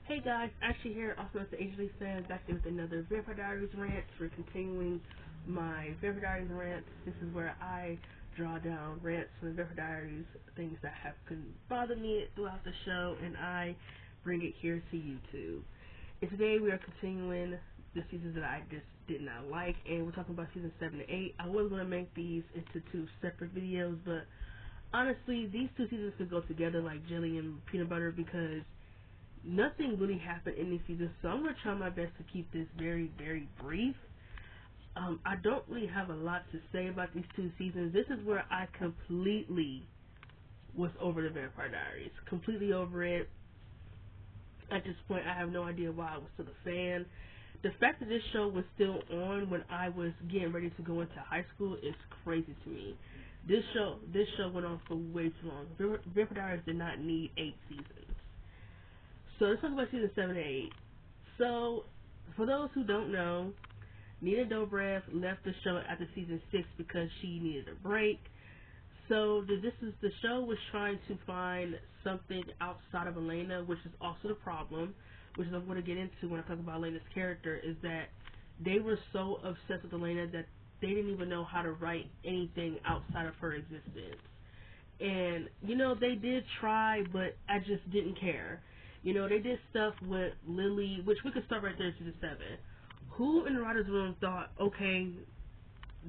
Hey guys, actually here, also as the HG fan, back here with another Vampire Diaries rant. We're continuing my Vampire Diaries rant. This is where I draw down rants from the Vampire Diaries, things that have bothered me throughout the show, and I bring it here to YouTube. And today we are continuing the seasons that I just did not like, and we're talking about season 7 and 8. I was going to make these into two separate videos, but honestly, these two seasons could go together like jelly and peanut butter because nothing really happened in this season, so I'm going to try my best to keep this very, very brief. I don't really have a lot to say about these two seasons. This is where I completely was over the Vampire Diaries. Completely over it. At this point, I have no idea why I was still a fan. The fact that this show was still on when I was getting ready to go into high school is crazy to me. This show went on for way too long. Vampire Diaries did not need 8 seasons. So let's talk about season 7 and 8. So, for those who don't know, Nina Dobrev left the show after season 6 because she needed a break. So the show was trying to find something outside of Elena, which is also the problem, which is I'm going to get into when I talk about Elena's character, is that they were so obsessed with Elena that they didn't even know how to write anything outside of her existence. And, they did try, but I just didn't care. They did stuff with Lily, which we could start right there in season 7. Who in the writer's room thought, okay,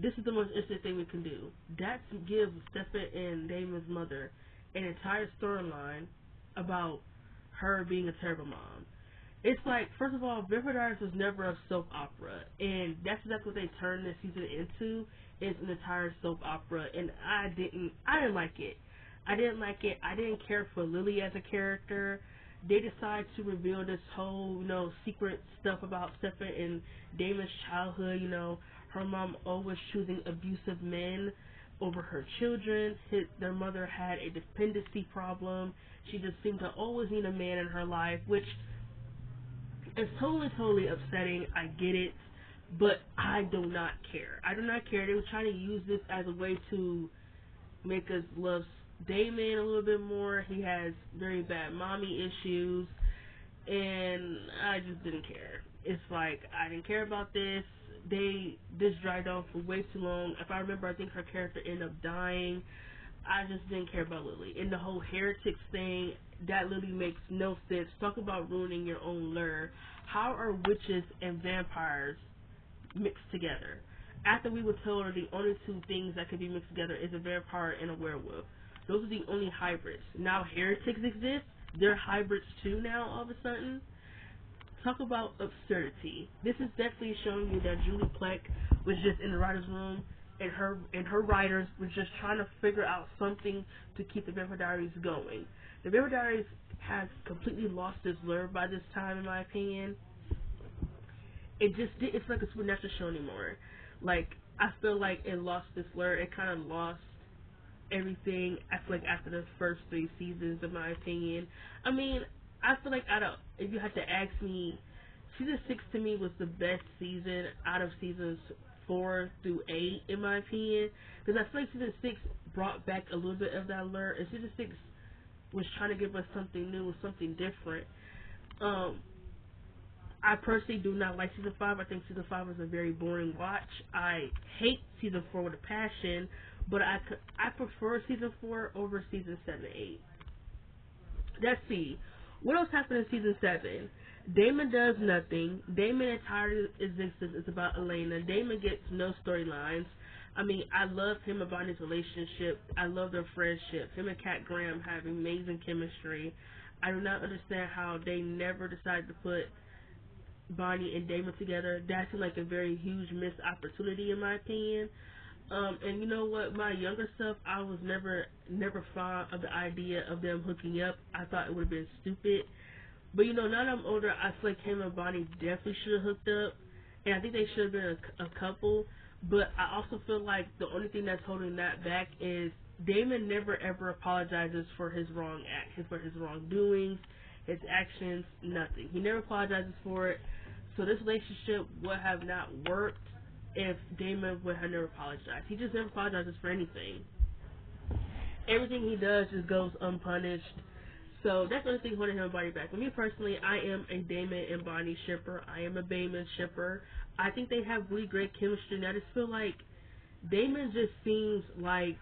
this is the most interesting thing we can do? That's give Stefan and Damon's mother an entire storyline about her being a terrible mom. It's like, first of all, Vampire Diaries was never a soap opera, and that's exactly what they turned this season into, is an entire soap opera, and I didn't like it. I didn't like it. I didn't care for Lily as a character. They decided to reveal this whole, secret stuff about Stefan and Damon's childhood. Her mom always choosing abusive men over her children. Their mother had a dependency problem. She just seemed to always need a man in her life, which is totally upsetting. I get it, but I do not care. I do not care. They were trying to use this as a way to make us love Damon a little bit more. He has very bad mommy issues, and I just didn't care. It's like, I didn't care about this. This dragged on for way too long. If I remember, I think her character ended up dying. I just didn't care about Lily. And the whole heretics thing, that literally makes no sense. Talk about ruining your own lure. How are witches and vampires mixed together? After we were told the only two things that could be mixed together is a vampire and a werewolf. Those are the only hybrids. Now heretics exist. They're hybrids too now all of a sudden. Talk about absurdity. This is definitely showing you that Julie Plec was just in the writer's room, and her writers were just trying to figure out something to keep the Vampire Diaries going. The Vampire Diaries has completely lost its lure by this time, in my opinion. It's like a supernatural show anymore. Like, I feel like it lost its lure. It kind of lost everything. I feel like after the first 3 seasons, in my opinion. I mean, I feel like if you had to ask me, season 6 to me was the best season out of seasons 4 through 8, in my opinion, because I feel like season 6 brought back a little bit of that lure, and season 6 was trying to give us something new, something different. I personally do not like season 5. I think season 5 is a very boring watch. I hate season 4 with a passion, but I prefer season 4 over season 7 and 8. Let's see. What else happened in season 7? Damon does nothing. Damon's entire existence is about Elena. Damon gets no storylines. I mean, I love him and Bonnie's relationship. I love their friendship. Him and Kat Graham have amazing chemistry. I do not understand how they never decided to put Bonnie and Damon together. That seemed like a very huge missed opportunity, in my opinion. And you know what? My younger self, I was never fond of the idea of them hooking up. I thought it would have been stupid. But now that I'm older, I feel like him and Bonnie definitely should have hooked up, and I think they should have been a couple. But I also feel like the only thing that's holding that back is Damon never ever apologizes for his for his wrongdoings, his actions, nothing. He never apologizes for it. So this relationship would have not worked if Damon would have never apologized. He just never apologizes for anything. Everything he does just goes unpunished. So that's the only thing holding him body back. For me personally, I am a Damon and Bonnie shipper. I am a Damon shipper. I think they have really great chemistry. And I just feel like Damon just seems like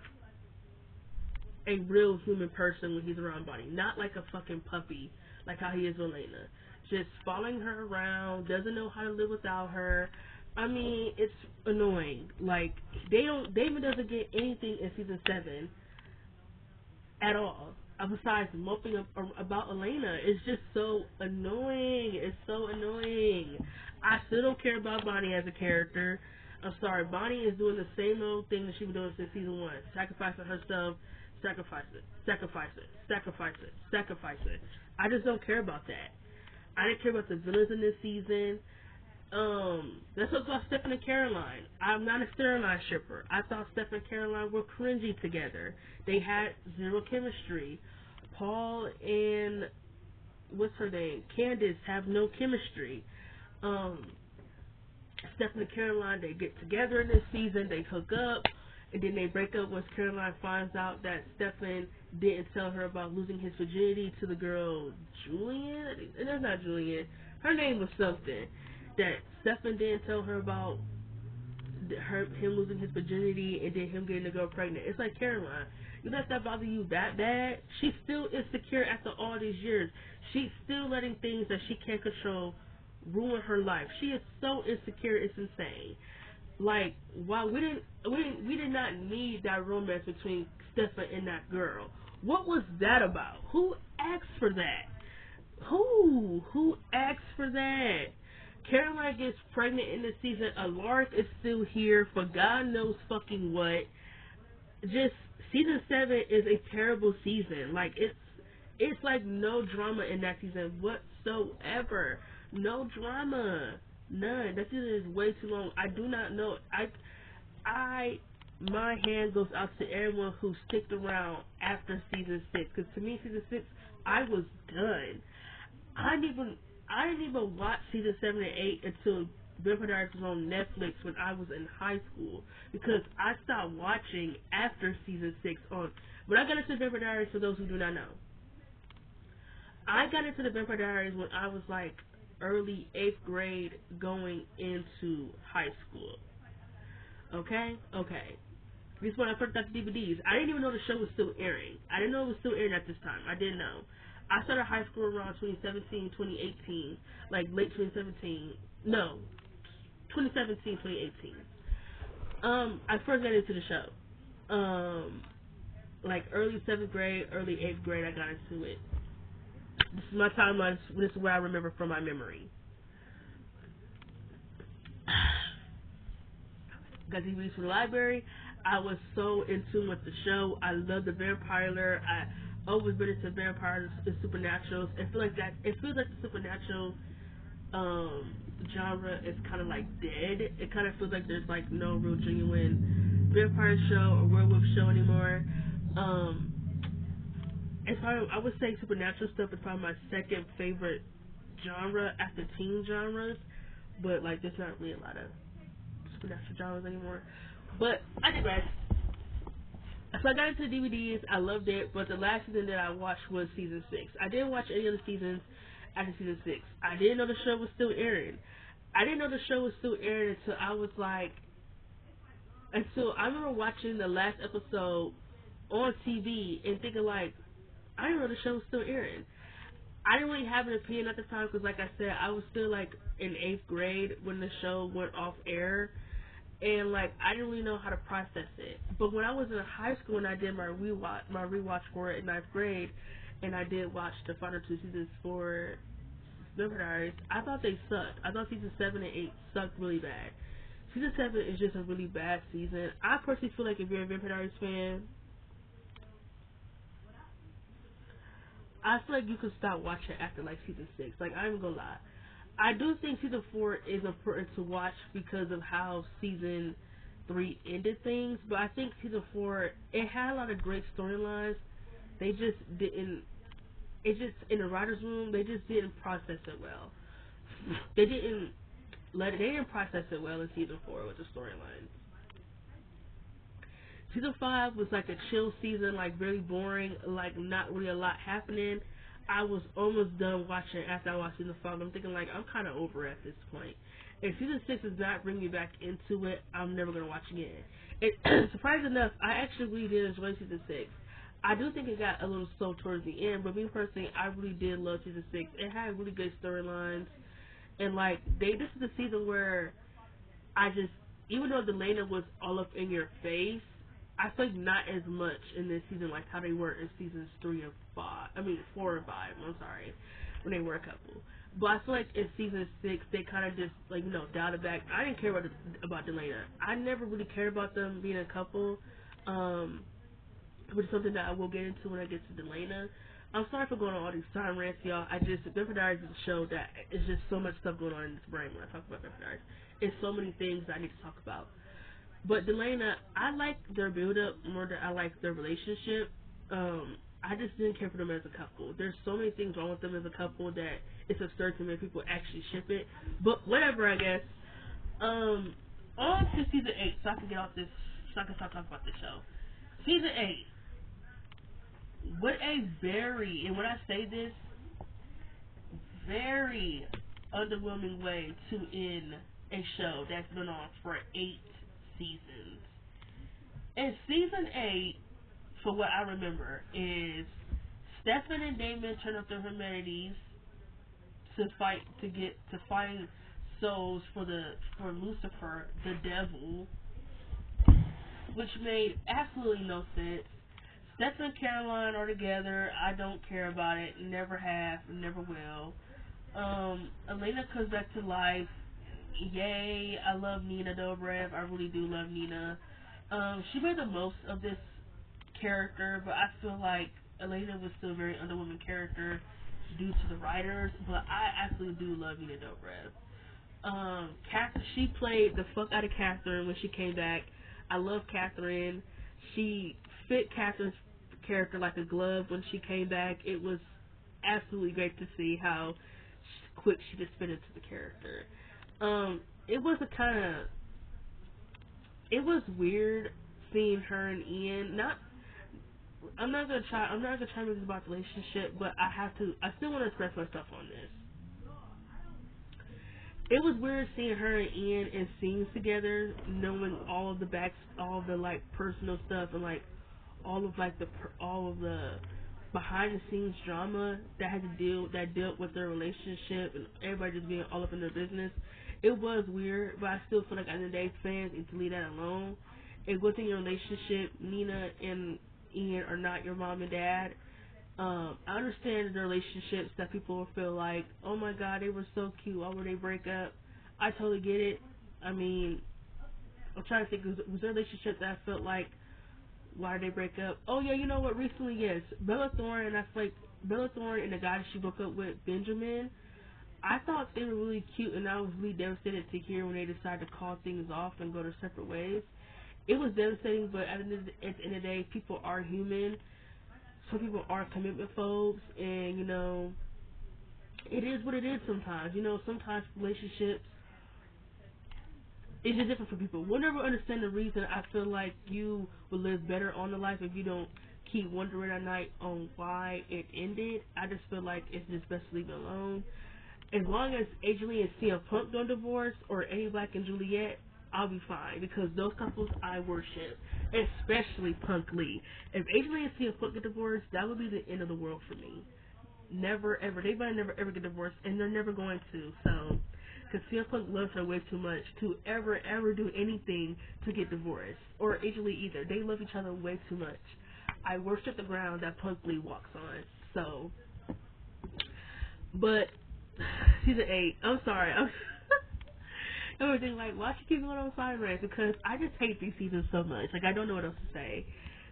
a real human person when he's around Bonnie, not like a fucking puppy like how he is with Elena. Just following her around, doesn't know how to live without her. I mean, it's annoying. Like Damon doesn't get anything in season 7 at all. Besides moping up about Elena, it's just so annoying. It's so annoying. I still don't care about Bonnie as a character. I'm sorry, Bonnie is doing the same old thing that she was doing since season 1, sacrificing herself, sacrifice it, sacrifice it, sacrifice it, sacrifice it. I just don't care about that. I didn't care about the villains in this season. That's what about Stephen and Caroline. I'm not a Caroline shipper. I thought Stephen and Caroline were cringy together. They had zero chemistry. Paul and what's her name? Candace have no chemistry. Stephen and Caroline, they get together in this season, they hook up, and then they break up once Caroline finds out that Stephen didn't tell her about losing his virginity to the girl Julian. And that's not Julian. Her name was something. That Stephen didn't tell her about him losing his virginity and then him getting the girl pregnant. It's like, Caroline, you let that bother you that bad? She's still insecure after all these years. She's still letting things that she can't control ruin her life. She is so insecure, it's insane. Like, while we did not need that romance between Stephen and that girl. What was that about? Who asked for that? Who asked for that? Caroline gets pregnant in this season. Alaric is still here for God knows fucking what. Just season 7 is a terrible season. Like it's like no drama in that season whatsoever. No drama. None. That season is way too long. I do not know. My hand goes out to everyone who sticked around after season 6. Because to me, season 6, I was done. I didn't even watch season 7 and 8 until Vampire Diaries was on Netflix when I was in high school, because I stopped watching after season 6 on. When I got into Vampire Diaries, for those who do not know, I got into the Vampire Diaries when I was like early 8th grade going into high school. Okay? This is when I first got the DVDs. I didn't even know the show was still airing. I didn't know it was still airing at this time. I didn't know. I started high school around 2017, 2018, like late 2017. No, 2017, 2018. I first got into the show. Like early 7th grade, early 8th grade, I got into it. This is my timeline. This is where I remember from my memory. Got DVDs from the library. I was so in tune with the show. I love the vampire. I always been into vampires and supernaturals. It feels like the supernatural genre is kind of like dead. It kind of feels like there's like no real genuine vampire show or werewolf show anymore. It's probably, I would say supernatural stuff is probably my second favorite genre after teen genres, but like there's not really a lot of supernatural genres anymore. But I digress. So I got into the DVDs, I loved it, but the last season that I watched was season 6. I didn't watch any other seasons after season 6. I didn't know the show was still airing. Until I was like, until I remember watching the last episode on TV and thinking like, I didn't know the show was still airing. I didn't really have an opinion at the time because, like I said, I was still like in 8th grade when the show went off air. And like I didn't really know how to process it. But when I was in high school and I did my rewatch for it in 9th grade, and I did watch the final 2 seasons for Vampire Diaries, I thought they sucked. I thought season 7 and 8 sucked really bad. Season 7 is just a really bad season. I personally feel like if you're a Vampire Diaries fan, I feel like you can stop watching after like season 6. Like I ain't gonna lie. I do think season 4 is important to watch because of how season 3 ended things, but I think season 4, it had a lot of great storylines. They just didn't, it just, in the writer's room, they just didn't process it well. They didn't process it well in season 4 with the storyline. Season 5 was like a chill season, like very boring, like not really a lot happening. I was almost done watching after I watched season 5. I'm thinking like I'm kind of over at this point. If season 6 does not bring me back into it, I'm never gonna watch again. It, surprisingly enough, I actually really did enjoy season 6. I do think it got a little slow towards the end, but me personally, I really did love season 6. It had really good storylines, and like this is the season where I just, even though Delana was all up in your face, I feel like not as much in this season like how they were in seasons 3 and 5. I mean 4 and 5. I'm sorry, when they were a couple. But I feel like in season 6 they kind of just like dialed it back. I didn't care about Delana. I never really cared about them being a couple, which is something that I will get into when I get to Delana. I'm sorry for going on all these time rants, y'all. Vampire Diaries is a show that it's just so much stuff going on in this brain when I talk about Vampire Diaries. It's so many things I need to talk about. But Delana, I like their build up more than I like their relationship. I just didn't care for them as a couple. There's so many things wrong with them as a couple that it's absurd to me people actually ship it. But whatever, I guess. On to season 8, so I can get off this, so I can start talking about this show. Season 8. What a very, and when I say this, very underwhelming way to end a show that's been on for 8 seasons. And season 8, for what I remember, is Stefan and Damon turn up their humanities to find souls for Lucifer, the devil, which made absolutely no sense. Stefan and Caroline are together. I don't care about it. Never have. Never will. Elena comes back to life. Yay. I love Nina Dobrev. I really do love Nina. She made the most of this character, but I feel like Elena was still a very underwoman character due to the writers, but I absolutely do love Nina Dobrev. She played the fuck out of Catherine when she came back. I love Catherine. She fit Catherine's character like a glove when she came back. It was absolutely great to see how quick she just fit into the character. It was weird seeing her and Ian. I'm not gonna try to make this about the relationship, but I still want to express myself on this. It was weird seeing her and Ian in scenes together, knowing all of the like personal stuff and like all of the behind the scenes drama that dealt with their relationship and everybody just being all up in their business. It was weird, but I still feel like at the end of the day, fans need to leave that alone. It wasn't your relationship. Nina and Ian are not your mom and dad. I understand the relationships that people feel like, oh my god, they were so cute, why would they break up? I totally get it. I mean, I'm trying to think, was there a relationship that I felt like, why did they break up? Oh yeah, you know what, recently, yes. Bella Thorne and the guy that she broke up with, Benjamin, I thought they were really cute, and I was really devastated to hear when they decided to call things off and go their separate ways. It was devastating, but at the end of the day, people are human. Some people are commitment phobes, and it is what it is sometimes. Sometimes relationships, it's just different for people. We'll never understand the reason. I feel like you will live better on the life if you don't keep wondering at night on why it ended. I just feel like it's just best to leave it alone. As long as AJ Lee and CM Punk don't divorce, or Eddie Black and Juliet, I'll be fine, because those couples I worship, especially Punk Lee. If AJ Lee and CM Punk get divorced, that would be the end of the world for me. Never ever. They might never ever get divorced, and they're never going to. So, because CM Punk loves her way too much to ever do anything to get divorced, or AJ Lee either. They love each other way too much. I worship the ground that Punk Lee walks on. So, but season 8. I'm sorry. Everything like, why she keep going on side rants? Because I just hate these seasons so much. Like, I don't know what else to say.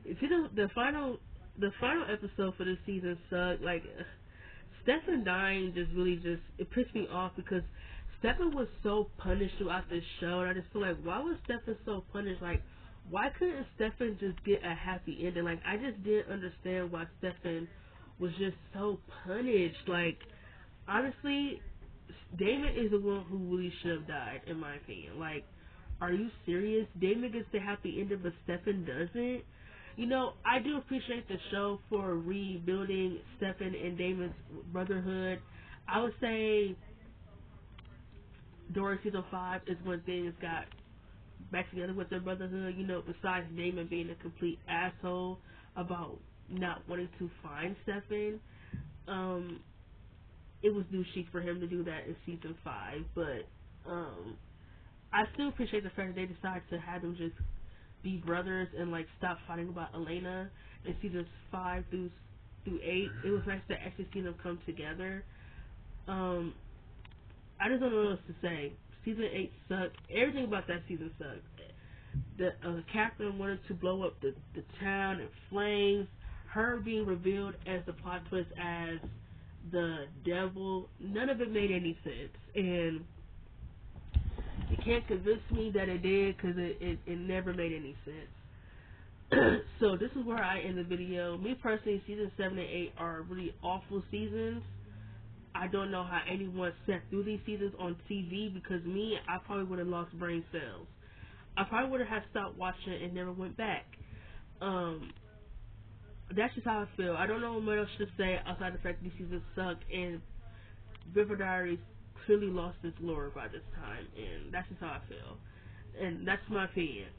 The final episode for this season sucked. Like, Stefan dying it pissed me off, because Stefan was so punished throughout this show, and I just feel like, why was Stefan so punished? Like, why couldn't Stefan just get a happy ending? Like, I just didn't understand why Stefan was just so punished. Like, honestly, Damon is the one who really should have died, in my opinion. Like, are you serious? Damon gets the happy ending, but Stefan doesn't? You know, I do appreciate the show for rebuilding Stefan and Damon's brotherhood. I would say during season 5 is when things got back together with their brotherhood. You know, besides Damon being a complete asshole about not wanting to find Stefan, it was douchey for him to do that in season 5. But I still appreciate the fact that they decided to have them just be brothers and like stop fighting about Elena in seasons 5 through 8. It was nice to actually see them come together. I just don't know what else to say. Season 8 sucked. Everything about that season sucked. The captain wanted to blow up the town in flames. Her being revealed as the plot twist as the devil. None of it made any sense. And you can't convince me that it did because it never made any sense. So this is where I end the video. Me personally, season 7 and 8 are really awful seasons. I don't know how anyone sat through these seasons on TV because me, I probably would have lost brain cells. I probably would have stopped watching and never went back. That's just how I feel. I don't know what else to say outside the fact that these seasons suck and Vampire Diaries clearly lost its lore by this time, and that's just how I feel. And that's my opinion.